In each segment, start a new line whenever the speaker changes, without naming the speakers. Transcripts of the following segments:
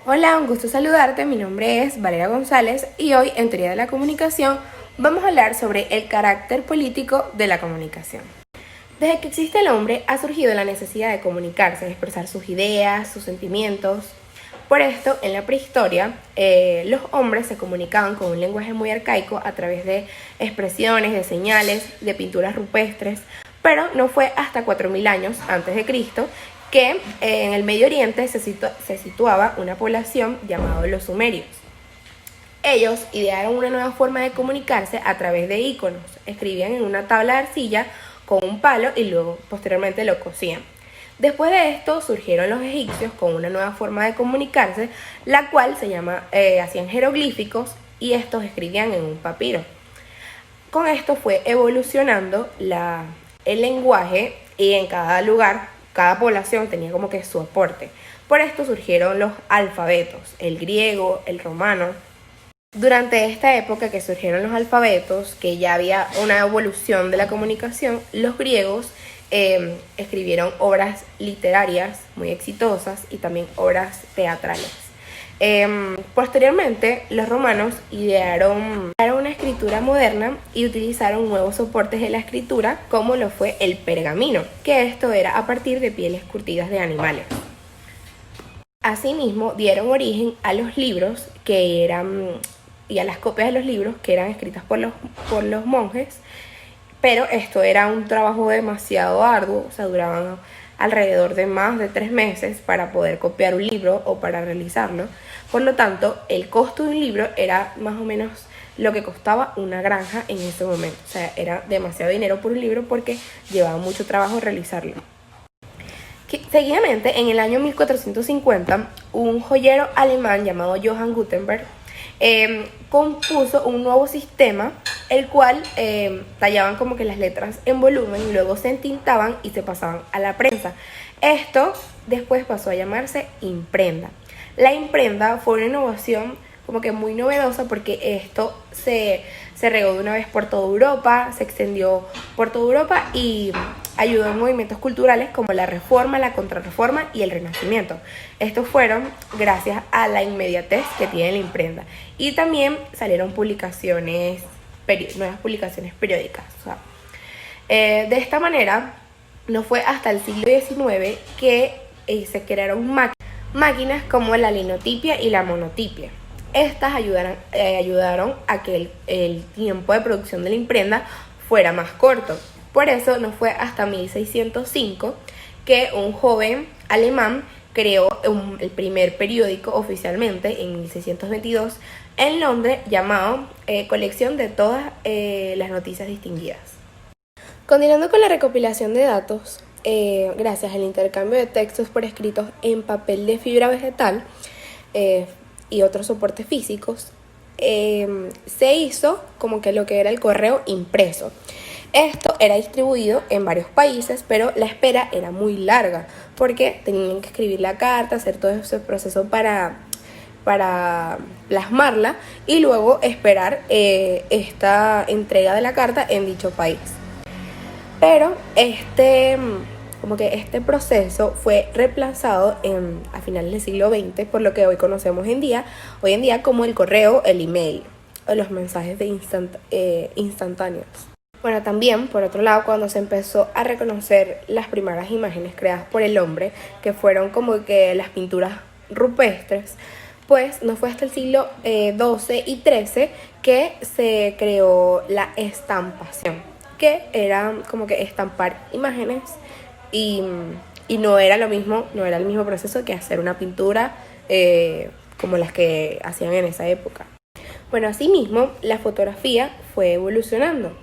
Hola, un gusto saludarte, mi nombre es Valeria González y hoy en Teoría de la Comunicación vamos a hablar sobre el carácter político de la comunicación. Desde que existe el hombre ha surgido la necesidad de comunicarse, de expresar sus ideas, sus sentimientos. Por esto, en la prehistoria, los hombres se comunicaban con un lenguaje muy arcaico a través de expresiones, de señales, de pinturas rupestres, pero no fue hasta 4000 años antes de Cristo que en el Medio Oriente se situaba una población llamada los sumerios. Ellos idearon una nueva forma de comunicarse a través de iconos. Escribían en una tabla de arcilla con un palo y luego posteriormente lo cosían. Después de esto surgieron los egipcios con una nueva forma de comunicarse, la cual hacían jeroglíficos y estos escribían en un papiro. Con esto fue evolucionando el lenguaje y en cada lugar, cada población tenía como que su aporte. Por esto surgieron los alfabetos, el griego, el romano. Durante esta época que surgieron los alfabetos, que ya había una evolución de la comunicación, los griegos escribieron obras literarias muy exitosas y también obras teatrales. Posteriormente, los romanos idearon una escritura moderna y utilizaron nuevos soportes de la escritura, como lo fue el pergamino, que esto era a partir de pieles curtidas de animales. Asimismo, dieron origen a los libros y a las copias de los libros que eran escritas por los monjes, pero esto era un trabajo demasiado arduo, o sea, duraban alrededor de más de 3 meses para poder copiar un libro o para realizarlo. Por lo tanto, el costo de un libro era más o menos lo que costaba una granja en ese momento. O sea, era demasiado dinero por un libro porque llevaba mucho trabajo realizarlo. Seguidamente, en el año 1450, un joyero alemán llamado Johann Gutenberg compuso un nuevo sistema, el cual tallaban como que las letras en volumen, luego se entintaban y se pasaban a la prensa. Esto después pasó a llamarse imprenta. La imprenta fue una innovación como que muy novedosa porque esto se regó de una vez por toda Europa, se extendió por toda Europa y ayudó en movimientos culturales como la Reforma, la Contrarreforma y el Renacimiento. Estos fueron gracias a la inmediatez que tiene la imprenta. Y también salieron nuevas publicaciones periódicas. O sea, de esta manera, no fue hasta el siglo XIX que se crearon máquinas como la linotipia y la monotipia. Estas ayudaron a que el tiempo de producción de la imprenta fuera más corto. Por eso no fue hasta 1605 que un joven alemán creó el primer periódico oficialmente en 1622 en Londres llamado Colección de todas las noticias distinguidas. Continuando con la recopilación de datos, gracias al intercambio de textos por escritos en papel de fibra vegetal y otros soportes físicos, se hizo como que lo que era el correo impreso. Esto era distribuido en varios países, pero la espera era muy larga porque tenían que escribir la carta, hacer todo ese proceso para plasmarla y luego esperar esta entrega de la carta en dicho país. Pero este proceso fue reemplazado a finales del siglo XX por lo que hoy conocemos hoy en día como el correo, el email o los mensajes instantáneos. Bueno, también, por otro lado, cuando se empezó a reconocer las primeras imágenes creadas por el hombre, que fueron como que las pinturas rupestres, pues no fue hasta el siglo XII y XIII que se creó la estampación, que era como que estampar imágenes y no era el mismo proceso que hacer una pintura como las que hacían en esa época. Bueno, asimismo, la fotografía fue evolucionando.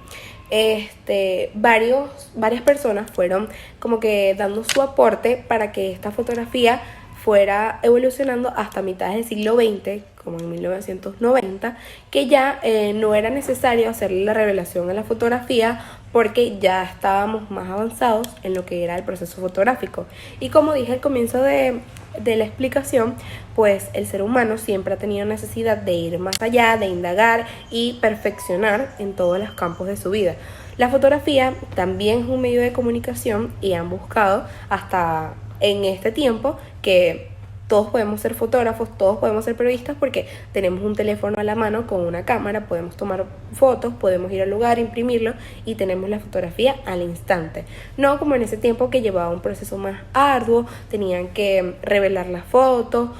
Varias personas fueron como que dando su aporte para que esta fotografía fuera evolucionando hasta mitad del siglo XX, como en 1990, que ya no era necesario hacerle la revelación a la fotografía porque ya estábamos más avanzados en lo que era el proceso fotográfico. Y como dije al comienzo de la explicación, pues el ser humano siempre ha tenido necesidad de ir más allá, de indagar y perfeccionar en todos los campos de su vida. La fotografía también es un medio de comunicación y han buscado hasta en este tiempo que todos podemos ser fotógrafos, todos podemos ser periodistas porque tenemos un teléfono a la mano con una cámara, podemos tomar fotos, podemos ir al lugar, imprimirlo y tenemos la fotografía al instante. No como en ese tiempo que llevaba un proceso más arduo, tenían que revelar las fotos.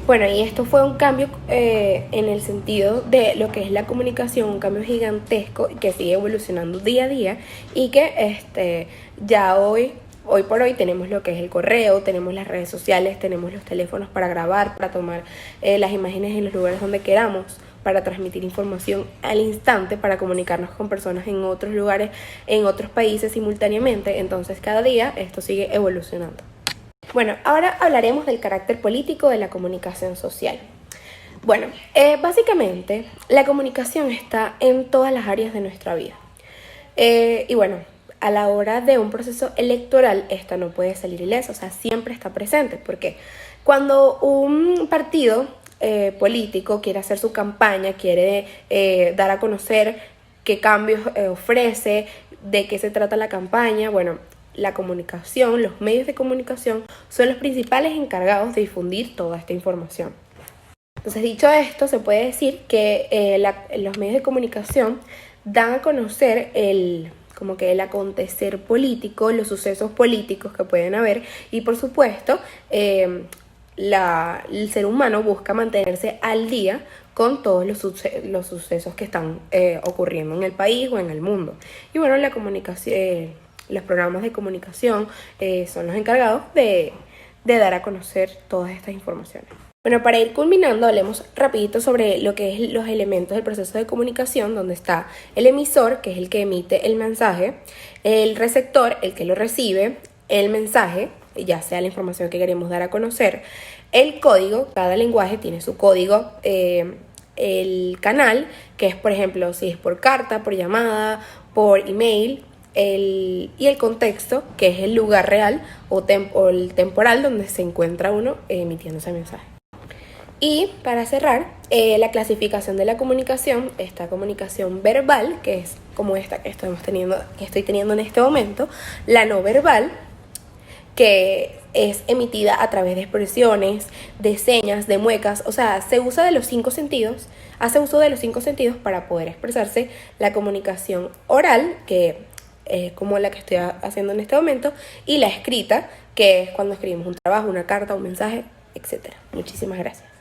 Bueno, y esto fue un cambio en el sentido de lo que es la comunicación, un cambio gigantesco que sigue evolucionando día a día y que ya hoy por hoy tenemos lo que es el correo, tenemos las redes sociales, tenemos los teléfonos para grabar, para tomar las imágenes en los lugares donde queramos, para transmitir información al instante, para comunicarnos con personas en otros lugares, en otros países simultáneamente. Entonces cada día esto sigue evolucionando. Bueno, ahora hablaremos del carácter político de la comunicación social. Bueno, básicamente la comunicación está en todas las áreas de nuestra vida. Y bueno, a la hora de un proceso electoral, esta no puede salir ilesa, o sea, siempre está presente. Porque cuando un partido político quiere hacer su campaña, quiere dar a conocer qué cambios ofrece, de qué se trata la campaña, bueno, la comunicación, los medios de comunicación son los principales encargados de difundir toda esta información. Entonces, dicho esto, se puede decir que los medios de comunicación dan a conocer el acontecer político, los sucesos políticos que pueden haber y, por supuesto, el ser humano busca mantenerse al día con todos los sucesos que están ocurriendo en el país o en el mundo. Y bueno, la comunicación... los programas de comunicación son los encargados de dar a conocer todas estas informaciones. Bueno, para ir culminando, hablemos rapidito sobre lo que es los elementos del proceso de comunicación, donde está el emisor, que es el que emite el mensaje, el receptor, el que lo recibe, el mensaje, ya sea la información que queremos dar a conocer, el código, cada lenguaje tiene su código, el canal, que es, por ejemplo, si es por carta, por llamada, por email, y el contexto, que es el lugar real o el temporal donde se encuentra uno emitiendo ese mensaje. Y para cerrar, la clasificación de la comunicación, esta comunicación verbal, que es como esta que estoy teniendo en este momento, la no verbal, que es emitida a través de expresiones, de señas, de muecas, o sea, se usa de los 5 sentidos, hace uso de los 5 sentidos para poder expresarse. La comunicación oral, que como la que estoy haciendo en este momento, y la escrita, que es cuando escribimos un trabajo, una carta, un mensaje, etc. Muchísimas gracias.